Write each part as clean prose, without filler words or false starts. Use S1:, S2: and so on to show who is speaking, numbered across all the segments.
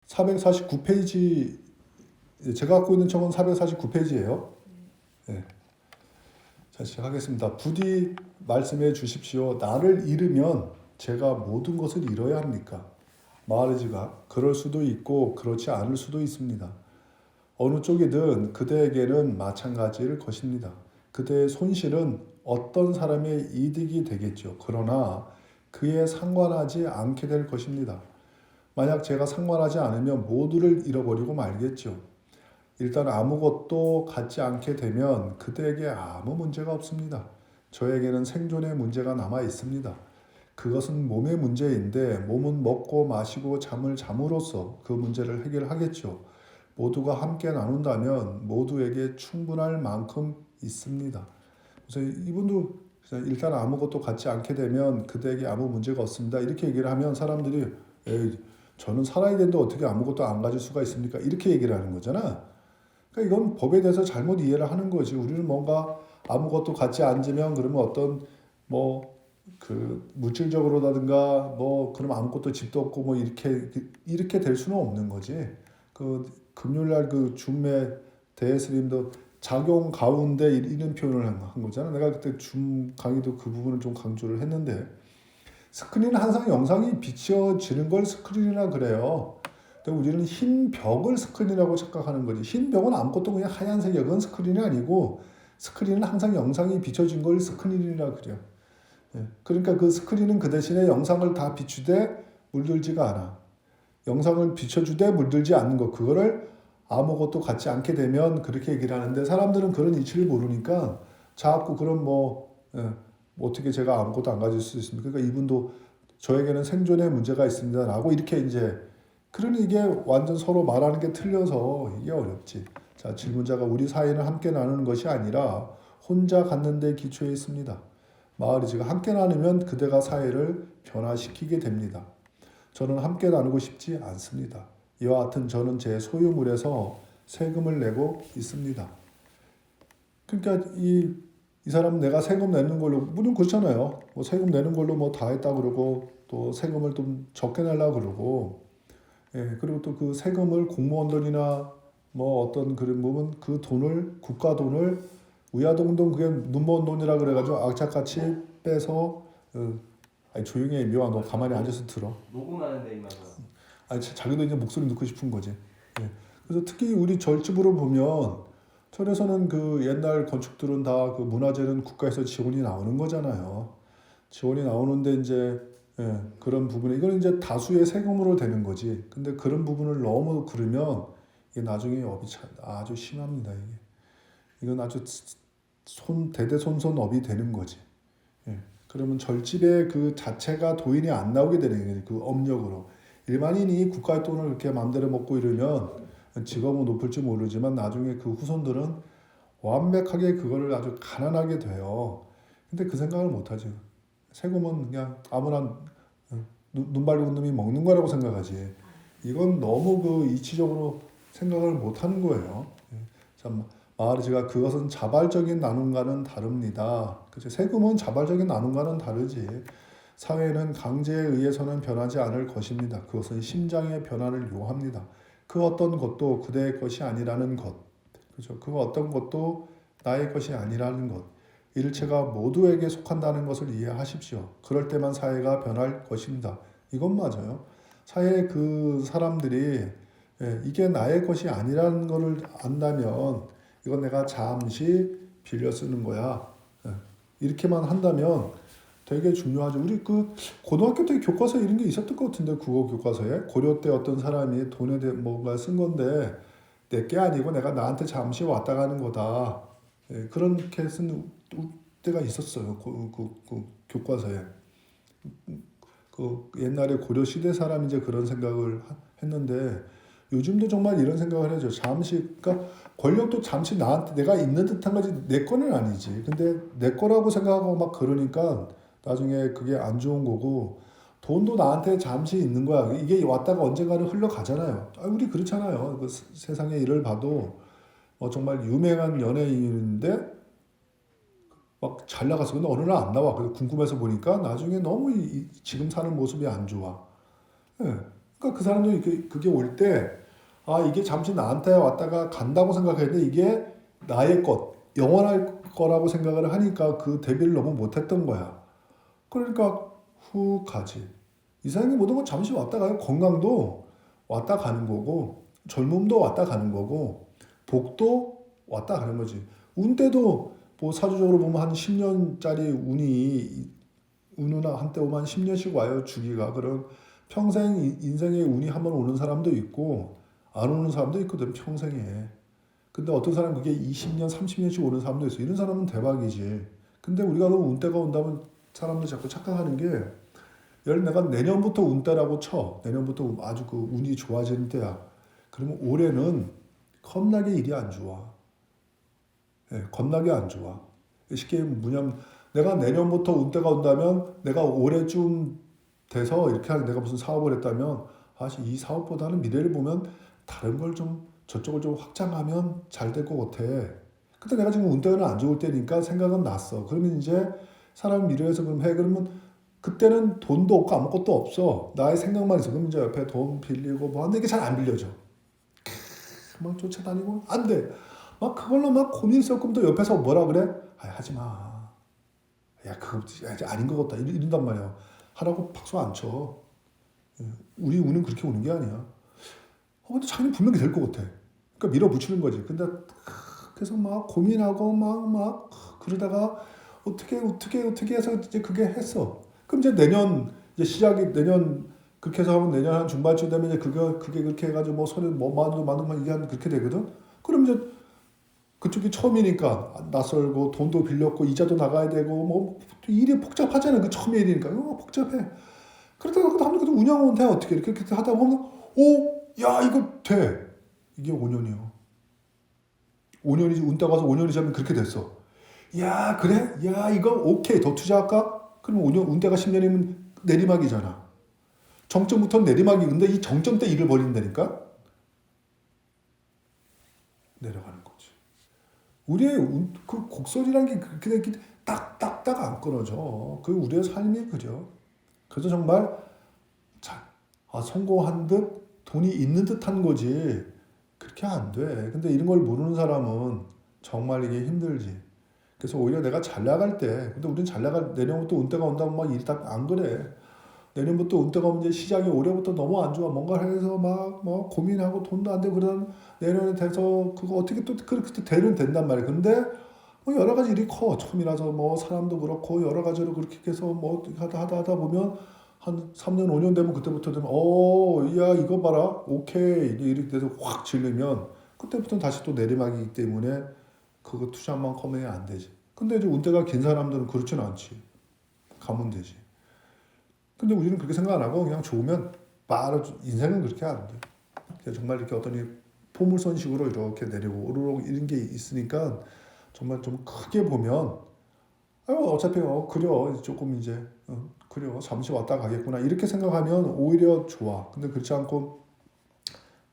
S1: 449페이지, 제가 갖고 있는 책은 449페이지예요. 네. 자, 시작하겠습니다. 부디 말씀해 주십시오. 나를 잃으면 제가 모든 것을 잃어야 합니까? 마하라지가 그럴 수도 있고 그렇지 않을 수도 있습니다. 어느 쪽이든 그대에게는 마찬가지일 것입니다. 그대의 손실은 어떤 사람의 이득이 되겠죠. 그러나 그에 상관하지 않게 될 것입니다. 만약 제가 상관하지 않으면 모두를 잃어버리고 말겠죠. 일단 아무것도 갖지 않게 되면 그대에게 아무 문제가 없습니다. 저에게는 생존의 문제가 남아 있습니다. 그것은 몸의 문제인데 몸은 먹고 마시고 잠을 잠으로써 그 문제를 해결하겠죠. 모두가 함께 나눈다면 모두에게 충분할 만큼 있습니다. 그래서 이분도 일단 아무것도 갖지 않게 되면 그대에게 아무 문제가 없습니다. 이렇게 얘기를 하면 사람들이 에이, 저는 살아야 되는데 어떻게 아무것도 안 가질 수가 있습니까? 이렇게 얘기를 하는 거잖아. 그러니까 이건 법에 대해서 잘못 이해를 하는 거지. 우리는 뭔가 아무것도 갖지 않으면 그러면 어떤 뭐 그 물질적으로라든가 뭐 그럼 아무것도 집도 없고 뭐 이렇게 될 수는 없는 거지. 그 금요일날 그 줌의 대스님도 작용 가운데 이런 표현을 한 거잖아. 내가 그때 줌 강의도 그 부분을 좀 강조를 했는데 스크린은 항상 영상이 비춰지는 걸 스크린이라 그래요. 근데 우리는 흰 벽을 스크린이라고 착각하는 거지. 흰 벽은 아무것도 그냥 하얀색이야. 그건 스크린이 아니고 스크린은 항상 영상이 비춰진 걸 스크린이라 그래요. 그러니까 그 스크린은 그 대신에 영상을 다 비추되 물들지가 않아. 영상을 비춰주되 물들지 않는 것. 그거를 아무것도 갖지 않게 되면 그렇게 얘기를 하는데 사람들은 그런 이치를 모르니까 자꾸 그런 뭐 어떻게 제가 아무것도 안 가질 수 있습니까? 그러니까 이분도 저에게는 생존의 문제가 있습니다라고 이렇게 이제 그러니 이게 완전 서로 말하는 게 틀려서 이게 어렵지. 자, 질문자가 우리 사이는 함께 나누는 것이 아니라 혼자 갖는 데 기초해 있습니다. 마하라지가 함께 나누면 그대가 사회를 변화시키게 됩니다. 저는 함께 나누고 싶지 않습니다. 이와 같은 저는 제 소유물에서 세금을 내고 있습니다. 그러니까 이 사람은 내가 세금 내는 걸로, 물론 그렇잖아요. 뭐 세금 내는 걸로 뭐 다 했다 그러고 또 세금을 좀 적게 내려고 그러고, 그리고 또 그 세금을 공무원들이나 뭐 어떤 그런 부분 그 돈을 국가 돈을 우야동동 그게 눈먼 돈이라 그래가지고 악착같이 빼서 아니 조용히 해 미화 너 가만히 앉아서 들어.
S2: 녹음하는데 임마.
S1: 아니 자기도 이제 목소리 넣고 싶은 거지. 그래서 특히 우리 절집으로 보면 절에서는 그 옛날 건축들은 다 그 문화재는 국가에서 지원이 나오는 거잖아요. 지원이 나오는데 이제 그런 부분에 이건 이제 다수의 세금으로 되는 거지. 근데 그런 부분을 너무 그러면 이게 나중에 업이 아주 심합니다. 이건 아주 대대손손 업이 되는 거지. 그러면 절집의 그 자체가 도인이 안 나오게 되는 거지. 그 업력으로. 일반인이 국가의 돈을 이렇게 마음대로 먹고 이러면 직업은 높을지 모르지만 나중에 그 후손들은 완벽하게 그거를 아주 가난하게 돼요. 근데 그 생각을 못하지. 세금은 그냥 아무나 눈 밝은 놈이 먹는 거라고 생각하지. 이건 너무 그 이치적으로 생각을 못하는 거예요. 참 마하라지가 그것은 자발적인 나눔과는 다릅니다. 그치? 세금은 자발적인 나눔과는 다르지. 사회는 강제에 의해서는 변하지 않을 것입니다. 그것은 심장의 변화를 요합니다. 그 어떤 것도 그대의 것이 아니라는 것. 그죠? 그 어떤 것도 나의 것이 아니라는 것. 일체가 모두에게 속한다는 것을 이해하십시오. 그럴 때만 사회가 변할 것입니다. 이건 맞아요. 사회 그 사람들이 이게 나의 것이 아니라는 것을 안다면 이건 내가 잠시 빌려 쓰는 거야. 이렇게만 한다면 되게 중요하죠. 우리 그 고등학교 때 교과서에 이런 게 있었던 것 같은데 국어 교과서에 고려 때 어떤 사람이 돈에 대해 뭔가 쓴 건데 내 게 아니고 내가 나한테 잠시 왔다 가는 거다. 그렇게 쓴 때가 있었어요. 그 교과서에. 그 옛날에 고려 시대 사람이 이제 그런 생각을 했는데 요즘도 정말 이런 생각을 해죠. 잠시 그러니까 권력도 잠시 나한테 내가 있는 듯한 거지 내 거는 아니지. 근데 내 거라고 생각하고 막 그러니까 나중에 그게 안 좋은 거고 돈도 나한테 잠시 있는 거야. 이게 왔다가 언젠가는 흘러가잖아요. 우리 그렇잖아요. 그 세상의 일을 봐도 정말 유명한 연예인인데 막 잘 나가서 근데 어느 날 안 나와. 그래서 궁금해서 보니까 나중에 너무 지금 사는 모습이 안 좋아. 예. 그러니까 그 사람도 그게 올 때, 아, 이게 잠시 나한테 왔다가 간다고 생각했는데 이게 나의 것, 영원할 거라고 생각을 하니까 그 대비를 너무 못했던 거야. 그러니까 훅 가지. 이 세상의 모든 건 잠시 왔다 가요. 건강도 왔다 가는 거고, 젊음도 왔다 가는 거고, 복도 왔다 가는 거지. 운 때도 뭐 사주적으로 보면 한 10년짜리 운은 한때 오면 한 10년씩 와요. 주기가. 그런 평생 인생의 운이 한번 오는 사람도 있고 안 오는 사람도 있거든, 평생에. 근데 어떤 사람 그게 20년, 30년씩 오는 사람도 있어. 이런 사람은 대박이지. 근데 우리가 너무 운때가 온다면 사람들 자꾸 착각하는 게, 예를 내가 내년부터 운때라고 쳐. 내년부터 아주 그 운이 좋아지는 때야. 그러면 올해는 겁나게 일이 안 좋아. 예, 겁나게 안 좋아. 쉽게 뭐냐면 내가 내년부터 운때가 온다면 내가 올해쯤 돼서 이렇게 내가 무슨 사업을 했다면, 사실 이 사업보다는 미래를 보면 다른 걸 좀 저쪽을 좀 확장하면 잘 될 것 같아. 근데 내가 지금 운때는 안 좋을 때니까 생각은 났어. 그러면 이제 사람 미래에서 그럼 해. 그러면 그때는 돈도 없고 아무것도 없어. 나의 생각만 있어. 그럼 이제 옆에 돈 빌리고 뭐 하는데 이게 잘 안 빌려져. 막 쫓아다니고 안 돼. 막 그걸로 막 고민 있었고 또 옆에서 뭐라 그래? 아, 하지 마. 야, 그거 아닌 것 같다. 이런단 말이야. 하라고 박수 안 쳐. 예, 우리 운은 그렇게 오는 게 아니야. 근데 자기는 분명히 될 것 같아. 그러니까 밀어붙이는 거지. 근데 그래서 막 고민하고 막 그러다가 어떻게 해서 이제 그게 했어. 그럼 이제 내년 이제 시작이 내년 그렇게 해서 하면 내년 한 중반쯤 되면 이제 그게 그렇게 해가지고 뭐 손에 뭐 만두만 이게 한 그렇게 되거든. 그럼 이제 그쪽이 처음이니까 낯설고 돈도 빌렸고 이자도 나가야 되고 뭐 일이 복잡하잖아. 그 처음에 일이니까 복잡해. 그러다가 다음에 운영은 돼. 어떻게 이렇게 하다 보면 야 이거 돼. 이게 5년이요. 5년이지. 운따 가서 5년이 지나면 그렇게 됐어. 야 그래? 야 이거 오케이. 더 투자할까? 그럼 5년 운때가 10년이면 내리막이잖아. 정점부터 내리막이. 근데 이 정점 때 일을 벌인다니까 내려가는 거지. 우리의 그 곡선이라는 게 그렇게 딱딱딱 안 끊어져. 그 우리의 삶이 그죠. 그래서 정말 성공한 듯 돈이 있는 듯한 거지. 그렇게 안 돼. 근데 이런 걸 모르는 사람은 정말 이게 힘들지. 그래서 오히려 내가 잘 나갈 때, 근데 우리는 잘 나갈 내년부터 운때가 온다면 막 일이 다 안 그래. 내년부터 운때가 오면 이제 시장이 올해부터 너무 안 좋아. 뭔가를 해서 막 뭐 고민하고 돈도 안 되고 그러다 내년에 돼서 그거 어떻게 또 그렇게 되는 된단 말이야. 근데 뭐 여러 가지 일이 커. 처음이라서 뭐 사람도 그렇고 여러 가지로 그렇게 해서 뭐 하다 보면 한 3년 5년 되면 그때부터 되면 야 이거 봐라. 오케이. 이렇게 돼서 확 질르면 그때부터는 다시 또 내리막이기 때문에 그거 투자한 만큼은 안 되지. 근데 이제 운때가 긴 사람들은 그렇지는 않지. 가면 되지. 근데 우리는 그렇게 생각 안 하고 그냥 좋으면 바로 인생은 그렇게 안 돼. 그냥 정말 이렇게 어떤 포물선식으로 이렇게 내리고 오르락 이런 게 있으니까 정말 좀 크게 보면 어차피 그려 조금 이제 그려 잠시 왔다 가겠구나 이렇게 생각하면 오히려 좋아. 근데 그렇지 않고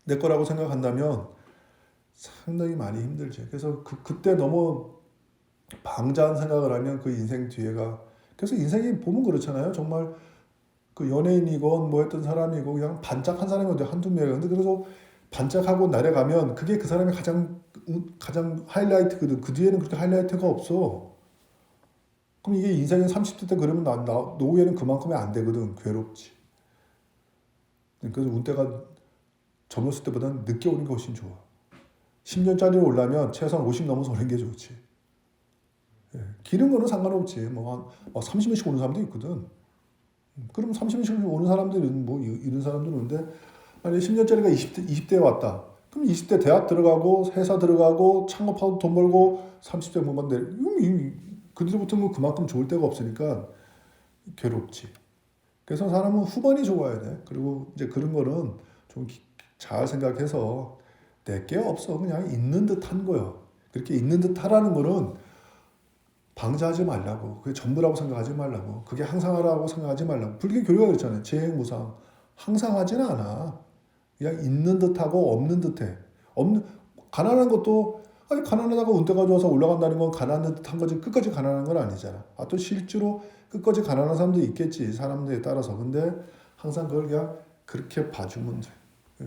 S1: 내 거라고 생각한다면 상당히 많이 힘들지. 그래서 그때 너무 방자한 생각을 하면 그 인생 뒤에가, 그래서 인생이 보면 그렇잖아요. 정말 그 연예인이건 뭐 했던 사람이고 그냥 반짝한 사람이 어디 한두 명이야. 근데 그래서 반짝하고 날아가면 그게 그 사람의 가장 하이라이트거든. 그 뒤에는 그렇게 하이라이트가 없어. 그럼 이게 인생의 30대 때 그러면 노후에는 그만큼이 안 되거든. 괴롭지. 그래서 운때가 젊었을 때보다는 늦게 오는 게 훨씬 좋아. 10년짜리로 올라면 최소한 50 넘어서 오는 게 좋지. 예. 기는 거는 상관없지. 뭐 30년씩 오는 사람도 있거든. 그럼 30년씩 오는 사람들은 뭐 이런 사람들은 오는데, 만약에 10년짜리가 20대에 왔다. 그럼 20대 대학 들어가고 회사 들어가고 창업하고 돈 벌고 30대 뭐만 내. 그 뒤부터는 그만큼 좋을 데가 없으니까 괴롭지. 그래서 사람은 후반이 좋아야 돼. 그리고 이제 그런 거는 좀 잘 생각해서 내게 없어. 그냥 있는 듯 한 거야. 그렇게 있는 듯 하라는 거는 방자하지 말라고. 그게 전부라고 생각하지 말라고. 그게 항상 하라고 생각하지 말라고. 불교 교리가 그렇잖아요. 재행무상. 항상 하지는 않아. 그냥 있는 듯하고 없는 듯해. 가난한 것도, 아니 가난하다가 운때가 좋아서 올라간다는 건 가난한 듯한 거지 끝까지 가난한 건 아니잖아. 또 실제로 끝까지 가난한 사람도 있겠지. 사람들에 따라서. 근데 항상 그걸 그냥 그렇게 봐주면 돼.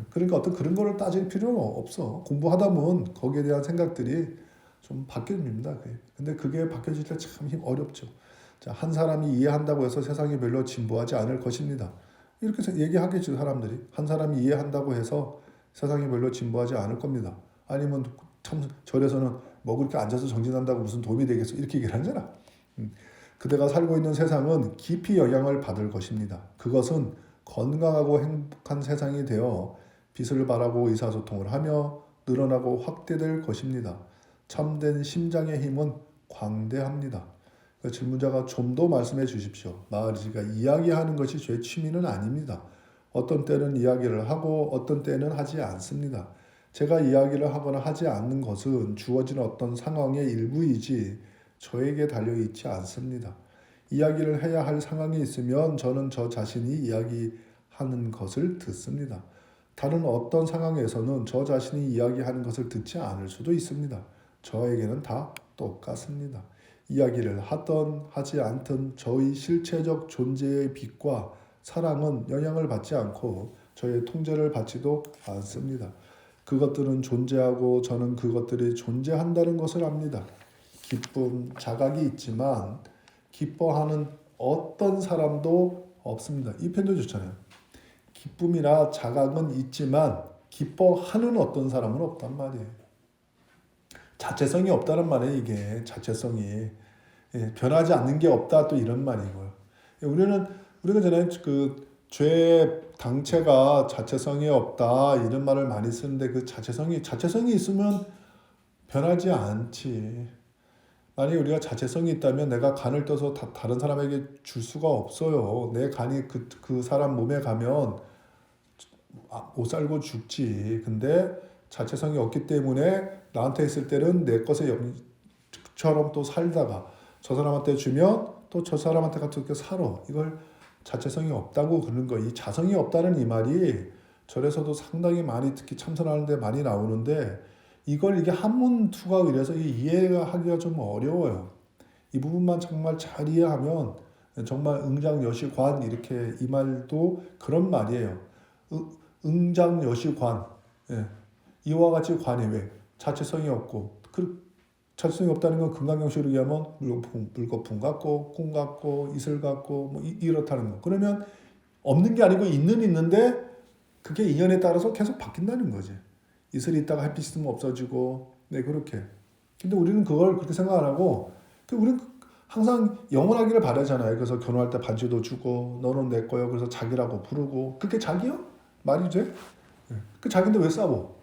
S1: 그러니까 어떤 그런 거를 따질 필요는 없어. 공부하다 보면 거기에 대한 생각들이 좀 바뀝니다. 근데 그게 바뀌어질 때 참 어렵죠. 자, 한 사람이 이해한다고 해서 세상이 별로 진보하지 않을 것입니다. 이렇게 얘기하겠죠, 사람들이. 한 사람이 이해한다고 해서 세상이 별로 진보하지 않을 겁니다. 아니면 참 절에서는 뭐 그렇게 앉아서 정진한다고 무슨 도움이 되겠어? 이렇게 얘기를 하잖아. 그대가 살고 있는 세상은 깊이 영향을 받을 것입니다. 그것은 건강하고 행복한 세상이 되어 빛을 발하고 의사소통을 하며 늘어나고 확대될 것입니다. 참된 심장의 힘은 광대합니다. 질문자가 좀 더 말씀해 주십시오. 마하리지가 이야기하는 것이 제 취미는 아닙니다. 어떤 때는 이야기를 하고 어떤 때는 하지 않습니다. 제가 이야기를 하거나 하지 않는 것은 주어진 어떤 상황의 일부이지 저에게 달려있지 않습니다. 이야기를 해야 할 상황이 있으면 저는 저 자신이 이야기하는 것을 듣습니다. 다른 어떤 상황에서는 저 자신이 이야기하는 것을 듣지 않을 수도 있습니다. 저에게는 다 똑같습니다. 이야기를 하든 하지 않든 저의 실체적 존재의 빛과 사랑은 영향을 받지 않고 저의 통제를 받지도 않습니다. 그것들은 존재하고 저는 그것들이 존재한다는 것을 압니다. 기쁨, 자각이 있지만 기뻐하는 어떤 사람도 없습니다. 이 편도 좋잖아요. 기쁨이나 자각은 있지만 기뻐하는 어떤 사람은 없단 말이에요. 자체성이 없다는 말이에요. 이게 자체성이 변하지 않는 게 없다 또 이런 말이고요. 우리가 전에 그 죄 당체가 자체성이 없다 이런 말을 많이 쓰는데 그 자체성이 있으면 변하지 않지. 만약에 우리가 자체성이 있다면 내가 간을 떠서 다른 사람에게 줄 수가 없어요. 내 간이 그 사람 몸에 가면 못 살고 죽지. 근데 자체성이 없기 때문에 나한테 있을 때는 내 것처럼 또 살다가 저 사람한테 주면 또 저 사람한테 같이 이렇게 살아. 이걸 자체성이 없다고 그러는 거. 이 자성이 없다는 이 말이 절에서도 상당히 많이 특히 참선하는데 많이 나오는데 이게 한문투가 이래서 이해가 하기가 좀 어려워요. 이 부분만 정말 잘 이해하면 정말 응장여시관 이렇게 이 말도 그런 말이에요. 응장여시관 이와 같이 관이 왜 자체성이 없고 자체성이 없다는 건 금강경식으로 얘기하면 물거품 같고 꿈 같고 이슬 같고 뭐 이렇다는 거. 그러면 없는 게 아니고 있는데 그게 인연에 따라서 계속 바뀐다는 거지. 이슬이 있다가 햇빛이 있으면 없어지고 그렇게. 근데 우리는 그걸 그렇게 생각 안 하고 우리는 항상 영원하기를 바라잖아요. 그래서 결혼할 때 반지도 주고 너는 내 거요. 그래서 자기라고 부르고 그게 자기요? 말이 돼? 그 자기인데 왜 싸워?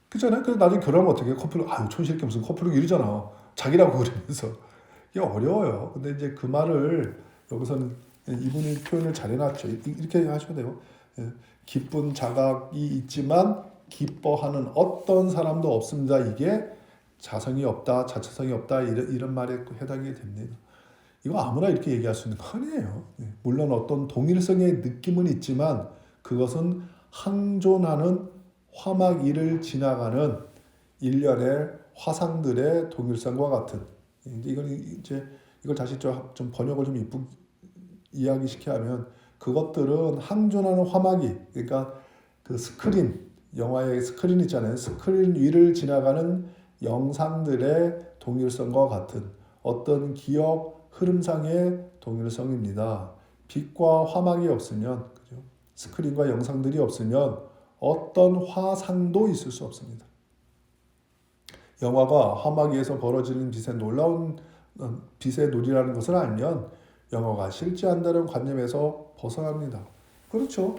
S1: 그렇잖아요. 그래서 나중에 결혼하면 어떻게 커플로 촌스럽게 무슨 커플로 이러잖아. 자기라고 그러면서 이게 어려워요. 근데 이제 그 말을 여기서는 이분이 표현을 잘 해놨죠. 이렇게 하셔야 돼요. 기쁜 자각이 있지만 기뻐하는 어떤 사람도 없습니다. 이게 자성이 없다, 자체성이 없다 이런 말에 해당이 됩니다. 이거 아무나 이렇게 얘기할 수 있는 거 아니에요. 물론 어떤 동일성의 느낌은 있지만 그것은 항존하는 화막 위를 지나가는 일련의 화상들의 동일성과 같은. 이걸 다시 좀 번역을 좀 이쁘게 이야기시켜 하면 그것들은 항존하는 화막이 그러니까 그 스크린 영화의 스크린 있잖아요. 스크린 위를 지나가는 영상들의 동일성과 같은 어떤 기억 흐름상의 동일성입니다. 빛과 화막이 없으면 그죠? 스크린과 영상들이 없으면 어떤 화상도 있을 수 없습니다. 영화가 화막 위에서 벌어지는 빛의 놀이라는 것을 알면 영화가 실제한다는 관념에서 벗어납니다. 그렇죠.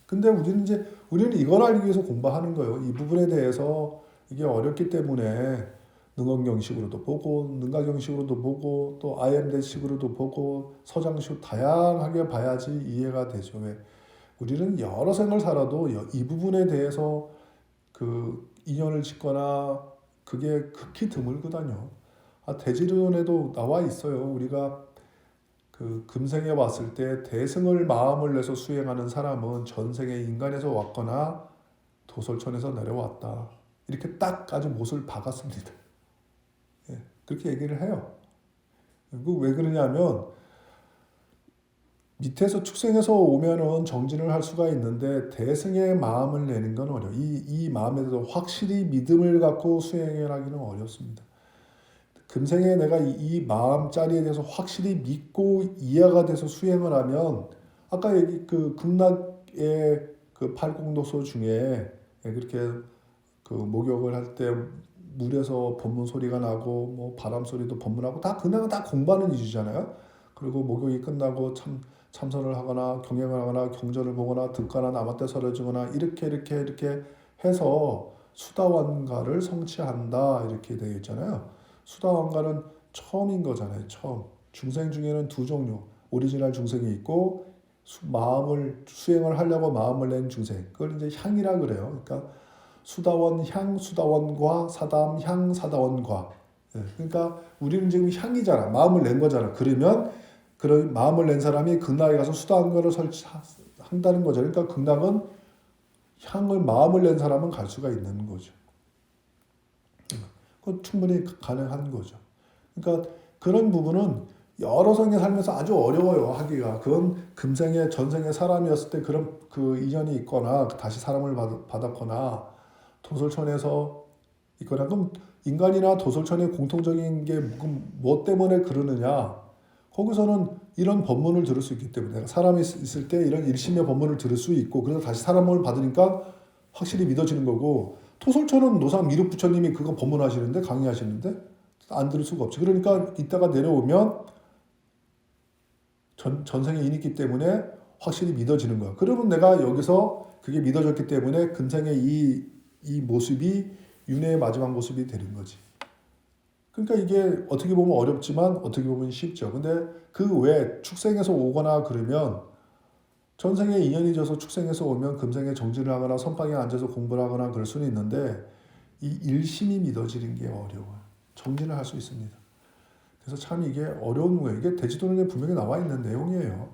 S1: 근데 우리는 이걸 알기 위해서 공부하는 거예요. 이 부분에 대해서 이게 어렵기 때문에 능언경식으로도 보고 능가경식으로도 보고 또 IM대식으로도 보고 서장식 다양하게 봐야지 이해가 되죠. 왜? 우리는 여러 생을 살아도 이 부분에 대해서 그 인연을 짓거나 그게 극히 드물거든요. 대지론에도 나와 있어요. 우리가 그 금생에 왔을 때 대승을 마음을 내서 수행하는 사람은 전생에 인간에서 왔거나 도솔천에서 내려왔다. 이렇게 딱 아주 못을 박았습니다. 그렇게 얘기를 해요. 왜 그러냐면 밑에서 축생에서 오면은 정진을 할 수가 있는데 대승의 마음을 내는 건 어려워. 이 마음에 대해서 확실히 믿음을 갖고 수행을 하기는 어렵습니다. 금생에 내가 이 마음자리에 대해서 확실히 믿고 이해가 돼서 수행을 하면 아까 얘기 그 극락의 그 팔공도소 중에 그렇게 그 목욕을 할 때 물에서 법문 소리가 나고 뭐 바람 소리도 법문하고 다 그냥 다 공부하는 이유잖아요. 그리고 목욕이 끝나고 참선을 하거나 경행을 하거나 경전을 보거나 듣거나 남한테 설해주거나 이렇게 해서 수다원가를 성취한다 이렇게 되어 있잖아요. 수다원가는 처음인 거잖아요. 처음. 중생 중에는 두 종류. 오리지널 중생이 있고 마음을 수행을 하려고 마음을 낸 중생. 그걸 이제 향이라 그래요. 그러니까 수다원 향 수다원과 사다음 향 사다원과. 그러니까 우리는 지금 향이잖아. 마음을 낸 거잖아. 그러면 그런 마음을 낸 사람이 극락에 가서 수다원가를 설치한다는 거죠. 그러니까 극락은 향을 마음을 낸 사람은 갈 수가 있는 거죠. 그건 충분히 가능한 거죠. 그러니까 그런 부분은 여러 성에 살면서 아주 어려워요 하기가. 그건 금생에 전생에 사람이었을 때 그런 그 인연이 있거나 다시 사람을 받았거나 도솔천에서 있거나. 그럼 인간이나 도솔천의 공통적인 게 뭐 때문에 그러느냐? 거기서는 이런 법문을 들을 수 있기 때문에 사람이 있을 때 이런 일심의 법문을 들을 수 있고 그래서 다시 사람을 받으니까 확실히 믿어지는 거고. 토솔천은 노상 미륵 부처님이 그거 법문하시는데 강의하시는데 안 들을 수가 없지. 그러니까 이따가 내려오면 전생에 인이 있기 때문에 확실히 믿어지는 거야. 그러면 내가 여기서 그게 믿어졌기 때문에 금생의 이 모습이 윤회의 마지막 모습이 되는 거지. 그러니까 이게 어떻게 보면 어렵지만 어떻게 보면 쉽죠. 근데 그 외에 축생에서 오거나 그러면 전생에 인연이 져서 축생에서 오면 금생에 정진을 하거나 선방에 앉아서 공부를 하거나 그럴 수는 있는데 이 일심이 믿어지는 게 어려워요. 정진을 할 수 있습니다. 그래서 참 이게 어려운 거예요. 이게 대지도론에 분명히 나와 있는 내용이에요.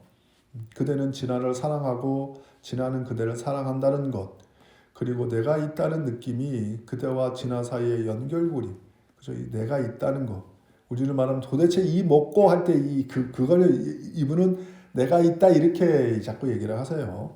S1: 그대는 진화를 사랑하고 진화는 그대를 사랑한다는 것. 그리고 내가 있다는 느낌이 그대와 진화 사이의 연결고리. 그죠? 내가 있다는 것. 우리를 말하면 도대체 이 먹고 할 때 그걸 이분은 내가 있다 이렇게 자꾸 얘기를 하세요.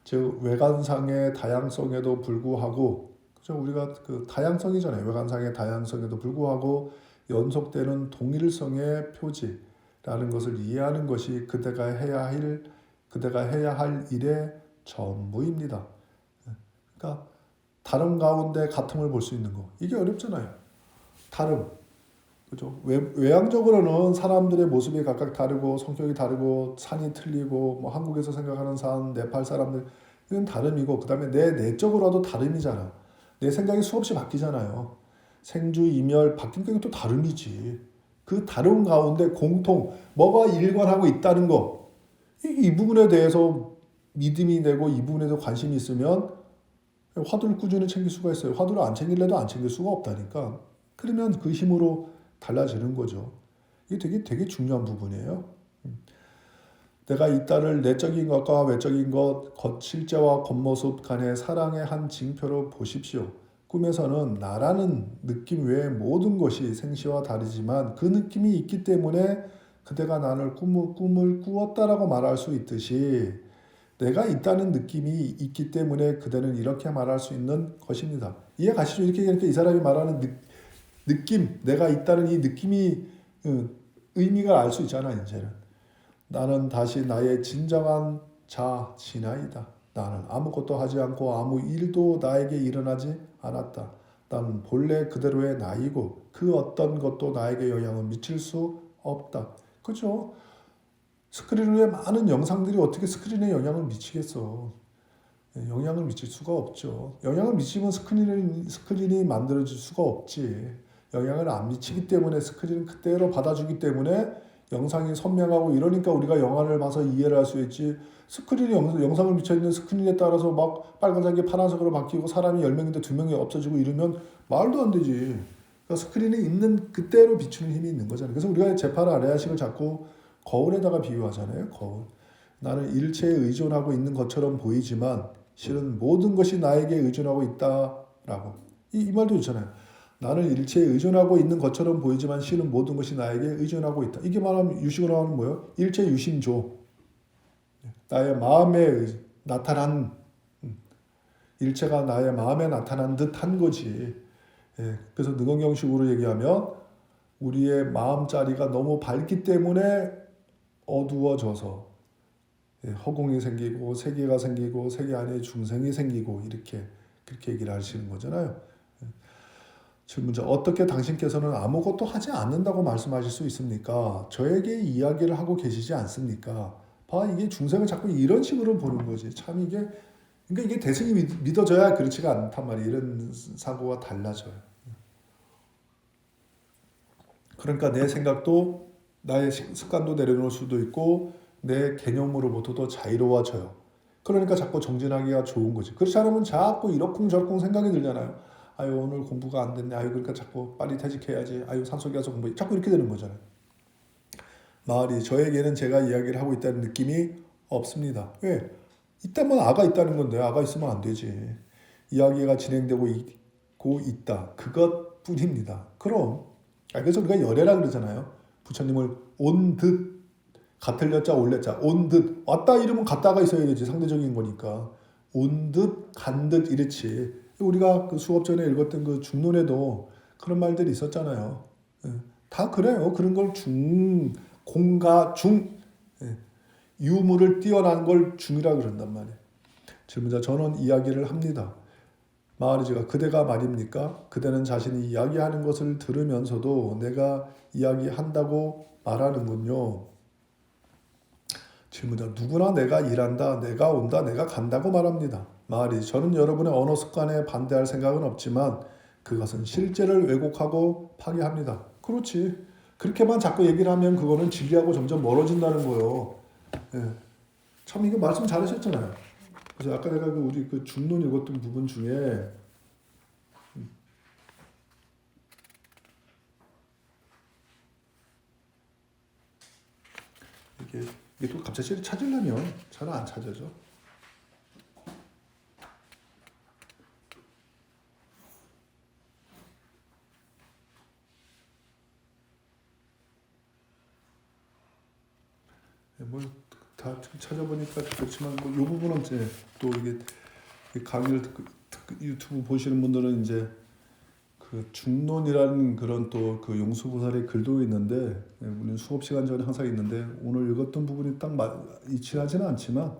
S1: 즉 외관상의 다양성에도 불구하고 그죠? 우리가 그 다양성이잖아요. 외관상의 다양성에도 불구하고 연속되는 동일성의 표지라는 것을 이해하는 것이 그대가 해야 할 일의 전부입니다. 그러니까 다름 가운데 같음을 볼 수 있는 거. 이게 어렵잖아요. 다름. 그죠? 외향적으로는 사람들의 모습이 각각 다르고 성격이 다르고 산이 틀리고 뭐 한국에서 생각하는 산, 네팔 사람들 이건 다름이고 그다음에 내 내적으로도 다름이잖아. 내 생각이 수없이 바뀌잖아요. 생주 이멸 바뀐 게 또 다름이지. 그 다름 가운데 공통 뭐가 일관하고 있다는 거. 이 부분에 대해서 믿음이 되고 이 부분에도 관심이 있으면 화두를 꾸준히 챙길 수가 있어요. 화두를 안 챙길래도 안 챙길 수가 없다니까. 그러면 그 힘으로 달라지는 거죠. 이게 되게 중요한 부분이에요. 내가 이따를 내적인 것과 외적인 것, 실제와 겉모습 간의 사랑의 한 징표로 보십시오. 꿈에서는 나라는 느낌 외에 모든 것이 생시와 다르지만 그 느낌이 있기 때문에 그대가 나를 꿈을 꾸었다라고 말할 수 있듯이 내가 있다는 느낌이 있기 때문에 그대는 이렇게 말할 수 있는 것입니다. 이해 가시죠? 이렇게 이 사람이 말하는 느낌, 내가 있다는 이 느낌이 의미가 알 수 있잖아. 이제는 나는 다시 나의 진정한 진아이다. 나는 아무것도 하지 않고 아무 일도 나에게 일어나지 않았다. 나는 본래 그대로의 나이고 그 어떤 것도 나에게 영향을 미칠 수 없다. 그렇죠? 스크린 위에 많은 영상들이 어떻게 스크린에 영향을 미치겠어? 영향을 미칠 수가 없죠. 영향을 미치면 스크린이 만들어질 수가 없지. 영향을 안 미치기 때문에 스크린은 그대로 받아주기 때문에 영상이 선명하고 이러니까 우리가 영화를 봐서 이해를 할 수 있지. 스크린이 영상을 미쳐있는 스크린에 따라서 막 빨간색이 파란색으로 바뀌고 사람이 10명인데 2명이 없어지고 이러면 말도 안 되지. 그러니까 스크린에 있는 그대로 비추는 힘이 있는 거잖아요. 그래서 우리가 제파라 아레아식을 자꾸 거울에다가 비유하잖아요. 거울. 나는 일체에 의존하고 있는 것처럼 보이지만 실은 모든 것이 나에게 의존하고 있다라고. 이 말도 있잖아요. 나는 일체에 의존하고 있는 것처럼 보이지만 실은 모든 것이 나에게 의존하고 있다. 이게 말하면 유식으로 하면 뭐예요? 일체 유심조. 나의 마음에 나타난 일체가 나의 마음에 나타난 듯한 거지. 예, 그래서 능언경식으로 얘기하면 우리의 마음자리가 너무 밝기 때문에 어두워져서 허공이 생기고 세계가 생기고 세계 안에 중생이 생기고 이렇게 그렇게 얘기를 하시는 거잖아요. 질문자, 어떻게 당신께서는 아무것도 하지 않는다고 말씀하실 수 있습니까? 저에게 이야기를 하고 계시지 않습니까? 봐, 이게 중생을 자꾸 이런 식으로 보는 거지. 참 이게 그러니까 이게 대승이 믿어져야 그렇지가 않단 말이에요. 이런 사고가 달라져요. 그러니까 내 생각도 나의 습관도 내려놓을 수도 있고 내 개념으로부터도 자유로워져요. 그러니까 자꾸 정진하기가 좋은 거지. 그렇지 않으면 자꾸 이러쿵저러쿵 생각이 들잖아요. 아유 오늘 공부가 안 됐네. 아유 그러니까 자꾸 빨리 퇴직해야지. 아유 산속에 가서 공부. 자꾸 이렇게 되는 거잖아요. 마을이 저에게는 제가 이야기를 하고 있다는 느낌이 없습니다. 왜? 이때만 아가 있다는 건데 아가 있으면 안 되지. 이야기가 진행되고 있다. 그것뿐입니다. 그럼 그래서 우리가 열애라 그러잖아요. 부처님을 온 듯 같을 여자 올렸자 온 듯 왔다 이러면 갔다가 있어야 되지. 상대적인 거니까 온 듯 간 듯 이렇지. 우리가 그 수업 전에 읽었던 그 중론에도 그런 말들이 있었잖아요. 다 그래요. 그런 걸 공가 중 유무를 뛰어난 걸 중이라 그런단 말이에요. 질문자, 저는 이야기를 합니다. 마하리지가, 그대가 말입니까? 그대는 자신이 이야기하는 것을 들으면서도 내가 이야기한다고 말하는군요. 질문자, 누구나 내가 일한다, 내가 온다, 내가 간다고 말합니다. 마하리지, 저는 여러분의 언어 습관에 반대할 생각은 없지만 그것은 실제를 왜곡하고 파괴합니다. 그렇지. 그렇게만 자꾸 얘기를 하면 그거는 진리하고 점점 멀어진다는 거예요. 예. 참 이거 말씀 잘하셨잖아요. 그래서 아까 내가 우리 그 중론 읽었던 부분 중에 이게 또 갑자기 찾으려면 잘 안 찾아져. 뭐 다 찾아보니까 그렇지만 뭐 이 부분은 이제 또 이게 강의를 유튜브 보시는 분들은 이제 그 중론이라는 그런 또 그 용수보살의 글도 있는데 우리는 수업 시간 전에 항상 있는데 오늘 읽었던 부분이 딱 일치하지는 않지만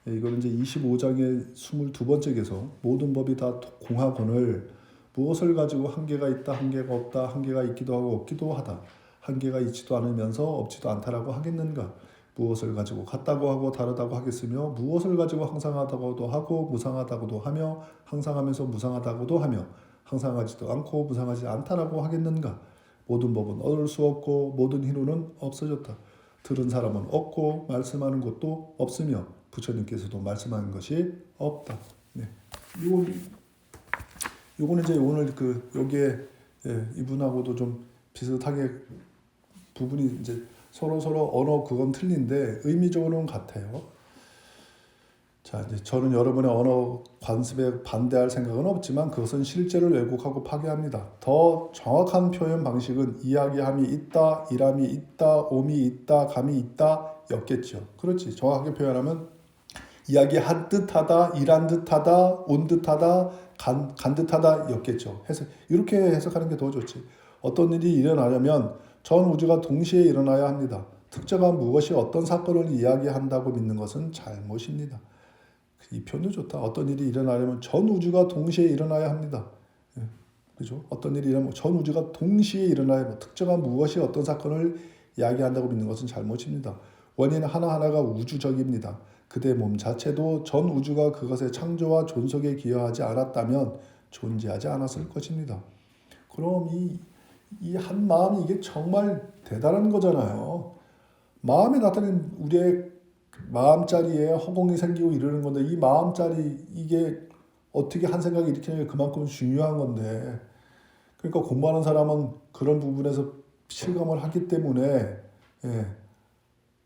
S1: 이거는 이제 25장의 22번째 개서 모든 법이 다 공하거늘 무엇을 가지고 한계가 있다 한계가 없다 한계가 있기도 하고 없기도 하다 한계가 있지도 않으면서 없지도 않다라고 하겠는가 무엇을 가지고 같다고 하고 다르다고 하겠으며 무엇을 가지고 항상하다고도 하고 무상하다고도 하며 항상하면서 무상하다고도 하며 항상하지도 않고 무상하지 않다라고 하겠는가. 모든 법은 얻을 수 없고 모든 희로는 없어졌다. 들은 사람은 없고 말씀하는 것도 없으며 부처님께서도 말씀하는 것이 없다. 네. 요거는 이제 오늘 그 여기에 이분하고도 좀 비슷하게 부분이 이제 서로 언어 그건 틀린데 의미적으로는 같아요. 자, 이제 저는 여러분의 언어 관습에 반대할 생각은 없지만 그것은 실제를 왜곡하고 파괴합니다. 더 정확한 표현 방식은 이야기함이 있다, 일함이 있다, 옴이 있다, 감이 있다 였겠죠. 그렇지. 정확하게 표현하면 이야기한 듯하다, 일한 듯하다, 온 듯하다, 간 듯하다 였겠죠. 이렇게 해석하는 게 더 좋지. 어떤 일이 일어나려면 전 우주가 동시에 일어나야 합니다. 특정한 무엇이 어떤 사건을 이야기한다고 믿는 것은 잘못입니다. 이 표현도 좋다. 어떤 일이 일어나려면 전 우주가 동시에 일어나야 합니다. 그죠? 어떤 일이 일어나면 전 우주가 동시에 일어나야 특정한 무엇이 어떤 사건을 이야기한다고 믿는 것은 잘못입니다. 원인 하나하나가 우주적입니다. 그대 몸 자체도 전 우주가 그것의 창조와 존속에 기여하지 않았다면 존재하지 않았을 것입니다. 그럼 이 한 마음이 이게 정말 대단한 거잖아요. 마음에 나타나는 우리의 마음자리에 허공이 생기고 이러는 건데 이 마음자리 이게 어떻게 한 생각이 일으키는 게 그만큼 중요한 건데 그러니까 공부하는 사람은 그런 부분에서 실감을 하기 때문에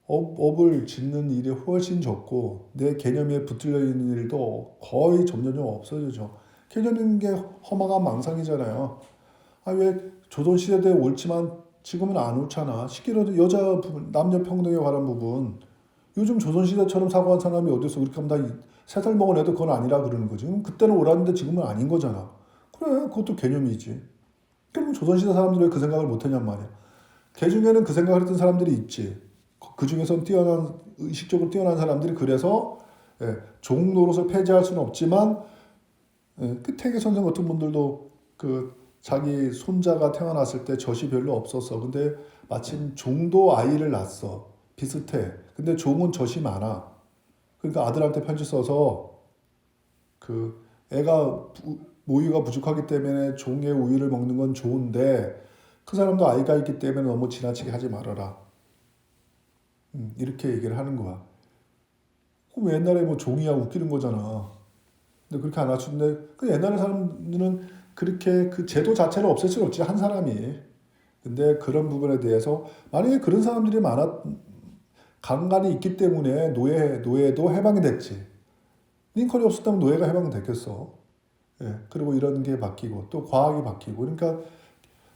S1: 업을 짓는 일이 훨씬 적고 내 개념에 붙들려 있는 일도 거의 점점 없어지죠. 개념인 게 허망한 망상이잖아요. 왜 조선시대 때 옳지만 지금은 안 옳잖아. 시기로도 여자 부분, 남녀 평등에 관한 부분 요즘 조선시대처럼 사고한 사람이 어디서 그렇게 하면 다 3살 먹은 애도 그건 아니라 그러는 거지. 그때는 옳았는데 지금은 아닌 거잖아. 그래, 그것도 개념이지. 그럼 조선시대 사람들이 왜 그 생각을 못했냔 말이야. 개 중에는 그 생각을 했던 사람들이 있지. 그 중에선 의식적으로 뛰어난 사람들이 그래서 종 노릇을 폐지할 수는 없지만 그 태계 선생 같은 분들도 그 자기 손자가 태어났을 때 젖이 별로 없었어. 근데 마침 종도 아이를 낳았어. 비슷해. 근데 종은 젖이 많아. 그러니까 아들한테 편지 써서 그 애가 모유가 부족하기 때문에 종의 우유를 먹는 건 좋은데 그 사람도 아이가 있기 때문에 너무 지나치게 하지 말아라. 이렇게 얘기를 하는 거야. 그럼 옛날에 뭐 종이야 웃기는 거잖아. 근데 그렇게 안 하시는데 그 옛날 사람들은 그렇게 그 제도 자체를 없앨 수는 없지 한 사람이. 근데 그런 부분에 대해서 만약에 그런 사람들이 간간이 있기 때문에 노예도 해방이 됐지. 링컨이 없었다면 노예가 해방됐겠어. 그리고 이런 게 바뀌고 또 과학이 바뀌고 그러니까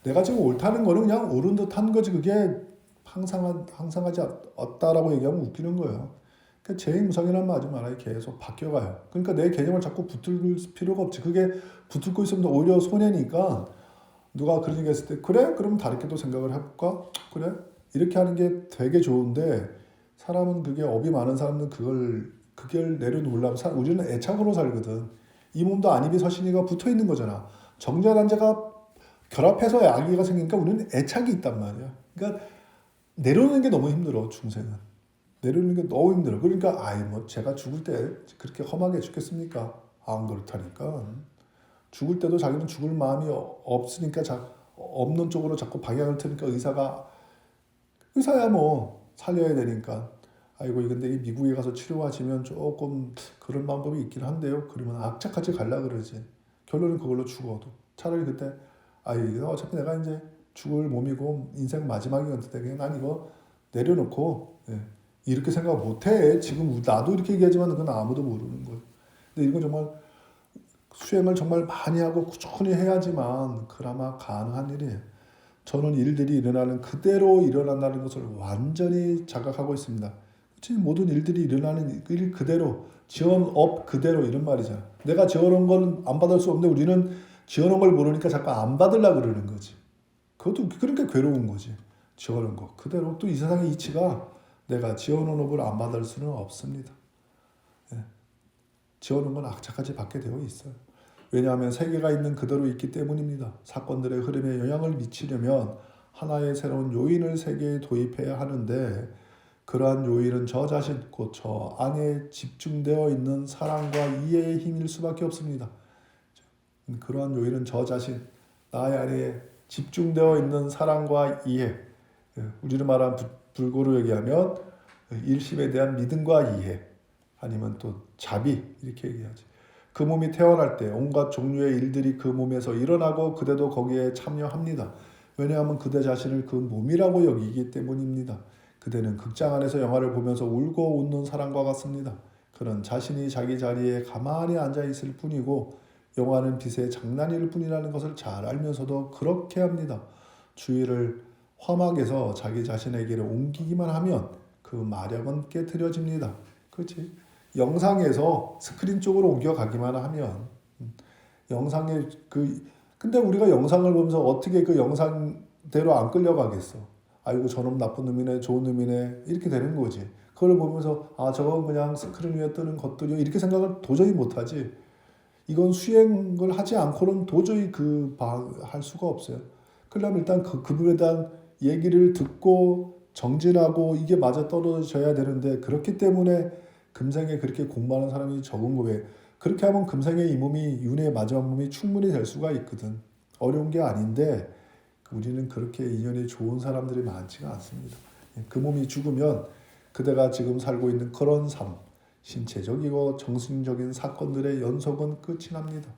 S1: 내가 지금 옳다는 거는 그냥 옳은 듯 한 거지 그게 항상하지 않다라고 얘기하면 웃기는 거예요. 그러니까 제2무상이라는 말 하지 말아요. 계속 바뀌어가요. 그러니까 내 개념을 자꾸 붙들 필요가 없지. 그게 붙들고 있으면 오히려 손해니까 누가 그런 얘기 했을 때 그래? 그럼 다르게도 생각을 해볼까? 그래? 이렇게 하는 게 되게 좋은데 사람은 그게 업이 많은 사람은 그걸 내려놓으려면 우리는 애착으로 살거든. 이 몸도 안입이 서신이가 붙어 있는 거잖아. 정제단제가 결합해서 아기가 생기니까 우리는 애착이 있단 말이야. 그러니까 내려놓는 게 너무 힘들어 중생은. 내려놓는 게 너무 힘들어. 그러니까 뭐 제가 죽을 때 그렇게 험하게 죽겠습니까? 안 그렇다니까. 죽을 때도 자기는 죽을 마음이 없으니까 없는 쪽으로 자꾸 방향을 트니까 의사야 뭐 살려야 되니까. 아이고 근데 이 미국에 가서 치료하시면 조금 그런 방법이 있긴 한데요. 그러면 악착같이 갈라 그러지. 결론은 그걸로 죽어도. 차라리 그때 이거 어차피 내가 이제 죽을 몸이고 인생 마지막이었는데 그냥 난 이거 내려놓고 이렇게 생각 못해. 지금 나도 이렇게 얘기하지만 그건 아무도 모르는 거예요. 근데 이건 정말 수행을 정말 많이 하고 꾸준히 해야지만 그나마 가능한 일이에요. 저는 일들이 일어나는 그대로 일어난다는 것을 완전히 자각하고 있습니다. 모든 일들이 일어나는 일 그대로 지어업 그대로 이런 말이잖아. 내가 지어놓은 건 안 받을 수 없는데 우리는 지어놓은 걸 모르니까 자꾸 안 받으려고 그러는 거지. 그것도 그러니까 괴로운 거지. 지어놓은 거 그대로 또 이 세상의 이치가 내가 지어놓은 업을 안 받을 수는 없습니다. 지어놓은 건 악착같이 받게 되어 있어요. 왜냐하면 세계가 있는 그대로 있기 때문입니다. 사건들의 흐름에 영향을 미치려면 하나의 새로운 요인을 세계에 도입해야 하는데 그러한 요인은 저 자신 곧 저 안에 집중되어 있는 사랑과 이해의 힘일 수밖에 없습니다. 그러한 요인은 저 자신 나의 안에 집중되어 있는 사랑과 이해 우리를 말한 불고로 얘기하면 일심에 대한 믿음과 이해 아니면 또 자비 이렇게 얘기하지. 그 몸이 태어날 때 온갖 종류의 일들이 그 몸에서 일어나고 그대도 거기에 참여합니다. 왜냐하면 그대 자신을 그 몸이라고 여기기 때문입니다. 그대는 극장 안에서 영화를 보면서 울고 웃는 사람과 같습니다. 그는 자신이 자기 자리에 가만히 앉아있을 뿐이고 영화는 빛의 장난일 뿐이라는 것을 잘 알면서도 그렇게 합니다. 주의를 화막에서 자기 자신에게로 옮기기만 하면 그 마력은 깨트려집니다. 그렇지? 영상에서 스크린 쪽으로 옮겨가기만 하면 영상에 근데 우리가 영상을 보면서 어떻게 그 영상대로 안 끌려가겠어. 아이고 저놈 나쁜 놈이네 좋은 놈이네 이렇게 되는 거지. 그걸 보면서 저건 그냥 스크린 위에 뜨는 것들이요 이렇게 생각을 도저히 못하지. 이건 수행을 하지 않고는 도저히 할 수가 없어요. 그러려면 일단 그 부분에 대한 얘기를 듣고 정진하고 이게 맞아 떨어져야 되는데 그렇기 때문에 금생에 그렇게 공부하는 사람이 적은 거예요. 그렇게 하면 금생에 이 몸이 윤회의 마지막 몸이 충분히 될 수가 있거든. 어려운 게 아닌데 우리는 그렇게 인연이 좋은 사람들이 많지가 않습니다. 그 몸이 죽으면 그대가 지금 살고 있는 그런 삶, 신체적이고 정신적인 사건들의 연속은 끝이 납니다.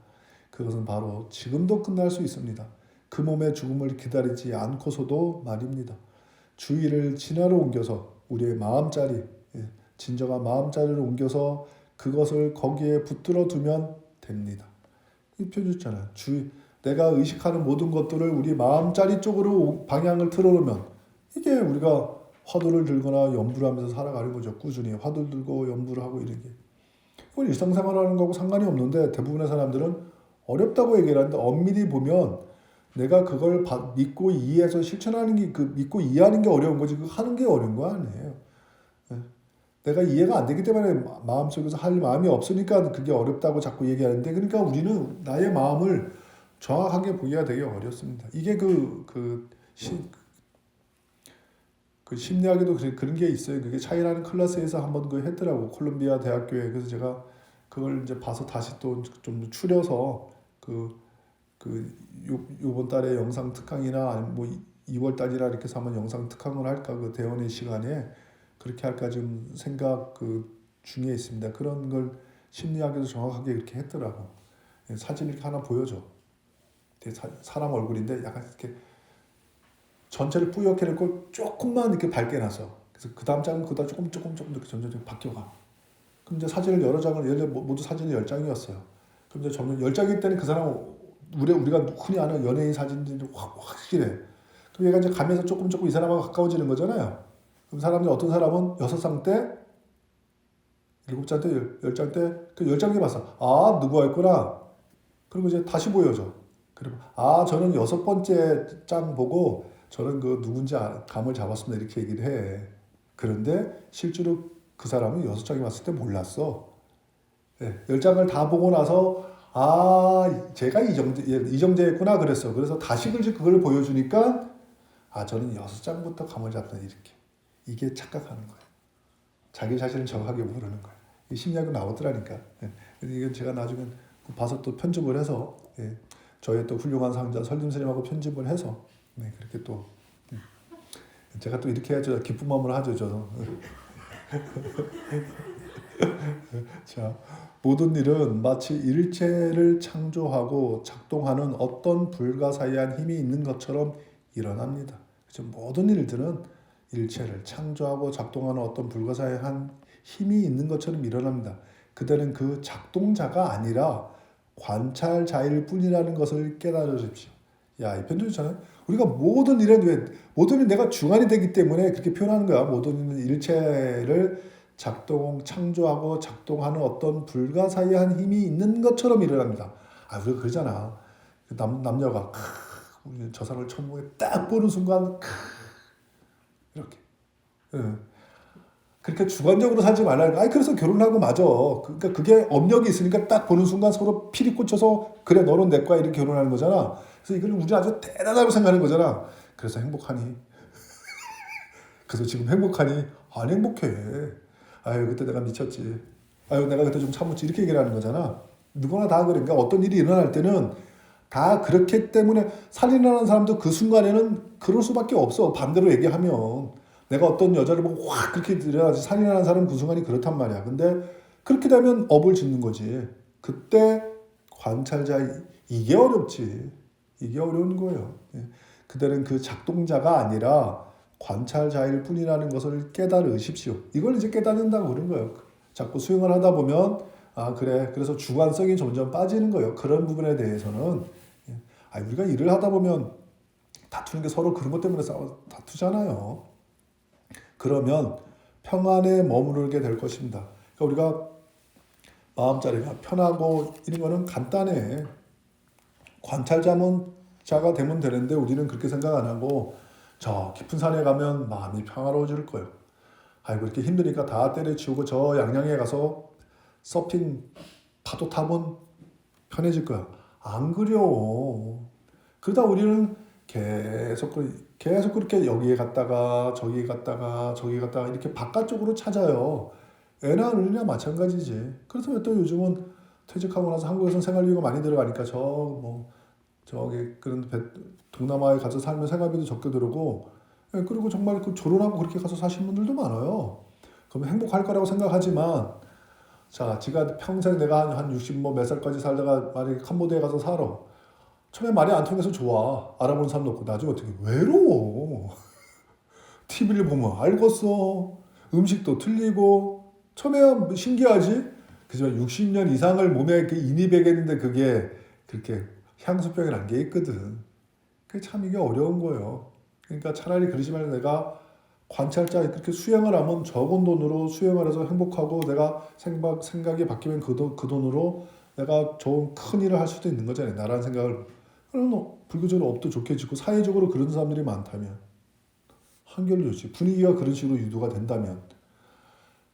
S1: 그것은 바로 지금도 끝날 수 있습니다. 그 몸의 죽음을 기다리지 않고서도 말입니다. 주의를 진화로 옮겨서 우리의 마음자리, 진정한 마음자리를 옮겨서 그것을 거기에 붙들어 두면 됩니다. 이 표현 있잖아요. 내가 의식하는 모든 것들을 우리 마음자리 쪽으로 방향을 틀어놓으면 이게 우리가 화두를 들거나 연부를 하면서 살아가는 거죠. 꾸준히 화두를 들고 연부를 하고 이런 게. 이건 일상생활하는 거하고 상관이 없는데 대부분의 사람들은 어렵다고 얘기를 하는데 엄밀히 보면 내가 그걸 믿고 이해해서 실천하는 게 믿고 이해하는 게 어려운 거지 그 하는 게 어려운 거 아니에요. 예. 내가 이해가 안 되기 때문에 마음속에서 할 마음이 없으니까 그게 어렵다고 자꾸 얘기하는데 그러니까 우리는 나의 마음을 정확하게 보기가 되게 어렵습니다. 이게 그 심리학에도 그런 게 있어요. 그게 차이라는 클래스에서 한번 그 했더라고. 콜롬비아 대학교에. 그래서 제가 그걸 이제 봐서 다시 또 좀 추려서 요번 달에 영상 특강이나 아니면 뭐 2월 달이나 이렇게 해서 한번 영상 특강을 할까 그 대원의 시간에 그렇게 할까 지금 생각 중에 있습니다. 그런 걸 심리학에서 정확하게 이렇게 했더라고. 사진 이렇게 하나 보여줘. 사람 얼굴인데 약간 이렇게 전체를 뿌옇게 해놓고 조금만 이렇게 밝게 놔서 그래서 그 다음 장은 그다 조금 이렇게 점점 바뀌어가. 그럼 이제 사진을 여러 장을 예를 들어 모두 사진이 10장이었어요. 그럼 이제 점점 10장일 때는 그 사람은 우리가 흔히 아는 연예인 사진들이 확실해. 그럼 얘가 이제 가면서 조금 이 사람하고 가까워지는 거잖아요. 그럼 사람들이 어떤 사람은 6장 때, 7장 때, 10장 때, 그 10장에 봤어. 아, 누구였구나. 그리고 이제 다시 보여줘. 그리고 저는 6번째 장 보고 저는 그 누군지 감을 잡았습니다. 이렇게 얘기를 해. 그런데 실제로 그 사람은 6장이 봤을 때 몰랐어. 10장을 다 보고 나서 제가 이정재였구나 그랬어. 그래서 다시 그걸 보여주니까 저는 6장부터 감을 잡다 이렇게. 이게 착각하는 거야. 자기 자신을 정확하게 모르는 거야. 이 심리학이 나오더라니까. 이건 제가 나중에 봐서 또 편집을 해서 저의 또 훌륭한 상자 설림 선생님하고 편집을 해서 그렇게 또 제가 또 이렇게 해야죠. 기쁜 마음으로 하죠. 저는. 자, 모든 일은 마치 일체를 창조하고 작동하는 어떤 불가사의한 힘이 있는 것처럼 일어납니다. 그렇죠? 모든 일들은 일체를 창조하고 작동하는 어떤 불가사의한 힘이 있는 것처럼 일어납니다. 그대는 그 작동자가 아니라 관찰자일 뿐이라는 것을 깨달으십시오. 야, 이 편도 있잖아요. 우리가 모든 일은 내가 중안이 되기 때문에 그렇게 표현하는 거야. 모든 일은 일체를 창조하고 작동하는 어떤 불가사의한 힘이 있는 것처럼 일어납니다. 우리가 그러잖아. 남녀가 우리 저 사람을 처음 보게 딱 보는 순간 이렇게. 그렇게 주관적으로 살지 말라. 그래서 결혼하고 맞아. 그러니까 그게 업력이 있으니까 딱 보는 순간 서로 필이 꽂혀서 그래 너는 내 거야 이렇게 결혼하는 거잖아. 그래서 이걸 우리 아주 대단하다고 생각하는 거잖아. 그래서 행복하니? 그래서 지금 행복하니? 안 행복해. 그때 내가 미쳤지. 내가 그때 좀 참았지. 이렇게 얘기를 하는 거잖아. 누구나 다 그러니까 어떤 일이 일어날 때는 다 그렇기 때문에 살인하는 사람도 그 순간에는 그럴 수밖에 없어. 반대로 얘기하면. 내가 어떤 여자를 보고 확 그렇게 일어나지. 살인하는 사람은 그 순간이 그렇단 말이야. 근데 그렇게 되면 업을 짓는 거지. 그때 관찰자, 이게 어렵지. 이게 어려운 거예요. 그들은 그 작동자가 아니라 관찰자일 뿐이라는 것을 깨달으십시오. 이걸 이제 깨닫는다고 그런 거예요. 자꾸 수행을 하다 보면 그래. 그래서 주관성이 점점 빠지는 거예요. 그런 부분에 대해서는 우리가 일을 하다 보면 다투는 게 서로 그런 것 때문에 다투잖아요. 그러면 평안에 머무르게 될 것입니다. 그러니까 우리가 마음자리가 편하고 이런 거는 간단해. 관찰자가 되면 되는데 우리는 그렇게 생각 안 하고 저 깊은 산에 가면 마음이 평화로워질 거예요. 이렇게 힘드니까 다 때려치우고 저 양양에 가서 서핑 파도 타면 편해질 거야. 안 그려. 그러다 우리는 계속 그렇게 여기에 갔다가 저기에 갔다가 이렇게 바깥쪽으로 찾아요. 애나 어른이나 마찬가지지. 그래서 또 요즘은 퇴직하고 나서 한국에서는 생활비가 많이 들어가니까 저기 그런 동남아에 가서 살면 생활비도 적게 들어오고 그리고 정말 그 결혼하고 그렇게 가서 사시는 분들도 많아요. 그럼 행복할 거라고 생각하지만 지가 평생 내가 한 60 몇 살까지 살다가 만약에 캄보디아에 가서 살아. 처음에 말이 안 통해서 좋아. 알아보는 사람도 없고 나중에 어떻게 외로워. TV를 보면 알겠어. 음식도 틀리고 처음에야 신기하지. 그지만 60년 이상을 몸에 이렇게 인이배겠는데 그게 그렇게 향수병이란 게 있거든. 그게 참 이게 어려운 거예요. 그러니까 차라리 그러지 말고 내가 관찰자 그렇게 수행을 하면 적은 돈으로 수행을 해서 행복하고 내가 생각이 바뀌면 그 돈으로 내가 좋은 큰 일을 할 수도 있는 거잖아요. 나라는 생각을. 그러면 불교적으로 업도 좋게지고 사회적으로 그런 사람들이 많다면 한결 좋지. 분위기가 그런 식으로 유도가 된다면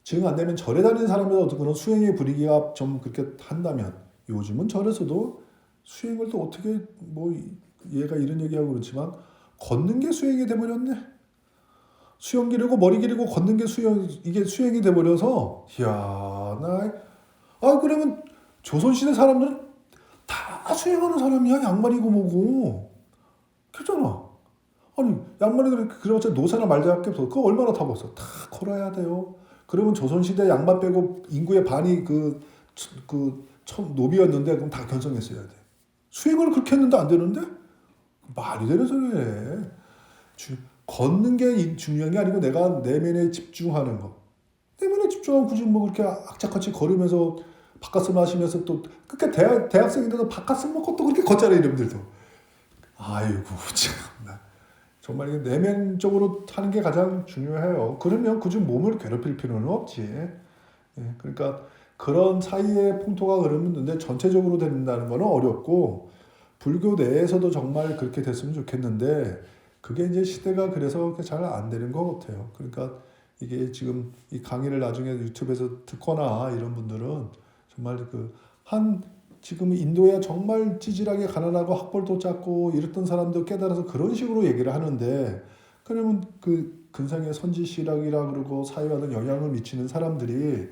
S1: 지금 안 되면 절에 다니는 사람들 어떤 그런 수행의 분위기가 좀 그렇게 한다면 요즘은 절에서도 수행을 또 어떻게 뭐 얘가 이런 얘기하고 그렇지만 걷는 게 수행이 돼버렸네. 수영 기르고 머리 기르고 걷는 게 이게 수행이 돼버려서 그러면 조선시대 사람들은 다 수행하는 사람이야. 양말이고 뭐고 그렇잖아. 아니 양말이 그래봤자 노새나 말자밖에 없어. 그거 얼마나 타봤어. 다 걸어야 돼요. 그러면 조선시대 양말 빼고 인구의 반이 노비였는데 그럼 다 견성했어야 돼. 수행을 그렇게 했는데 안 되는데? 말이 되는 소리래. 걷는 게 중요한 게 아니고 내가 내면에 집중하는 거. 내면에 집중하고 굳이 뭐 그렇게 악착같이 걸으면서 바깥을 마시면서 또 그러니까 대학생인데도 바깥을 먹고 또 그렇게 걷잖아 이놈들도. 아이고 참. 정말 이게 내면적으로 하는 게 가장 중요해요. 그러면 굳이 몸을 괴롭힐 필요는 없지. 예, 그러니까 그런 사이에 풍토가 흐르는데 전체적으로 된다는 거는 어렵고 불교 내에서도 정말 그렇게 됐으면 좋겠는데 그게 이제 시대가 그래서 잘 안 되는 것 같아요. 그러니까 이게 지금 이 강의를 나중에 유튜브에서 듣거나 이런 분들은 정말 지금 인도에 정말 찌질하게 가난하고 학벌도 작고 이랬던 사람도 깨달아서 그런 식으로 얘기를 하는데 그러면 그 근상의 선지시락이라 그러고 사회와는 영향을 미치는 사람들이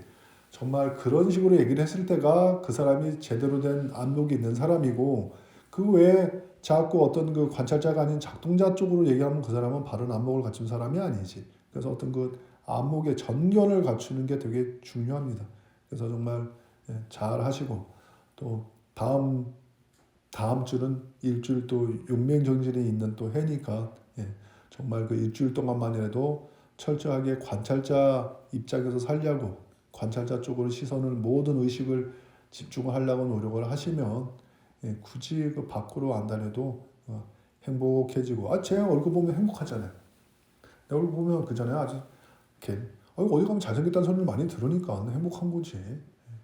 S1: 정말 그런 식으로 얘기를 했을 때가 그 사람이 제대로 된 안목이 있는 사람이고 그 외에 자꾸 어떤 그 관찰자가 아닌 작동자 쪽으로 얘기하면 그 사람은 바른 안목을 갖춘 사람이 아니지. 그래서 어떤 그 안목의 전견을 갖추는 게 되게 중요합니다. 그래서 정말 잘 하시고 또 다음 주는 일주일 또 용맹정진이 있는 또 해니까 정말 그 일주일 동안만이라도 철저하게 관찰자 입장에서 살려고 관찰자 쪽으로 시선을 모든 의식을 집중하려고 노력을 하시면 굳이 그 밖으로 안 다녀도 행복해지고 제 얼굴 보면 행복하잖아요. 내 얼굴 보면 그잖아요. 아주 이렇게 어디 가면 잘생겼다는 소리를 많이 들으니까 행복한 거지.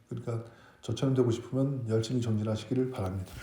S1: 그러니까 저처럼 되고 싶으면 열심히 정진하시기를 바랍니다.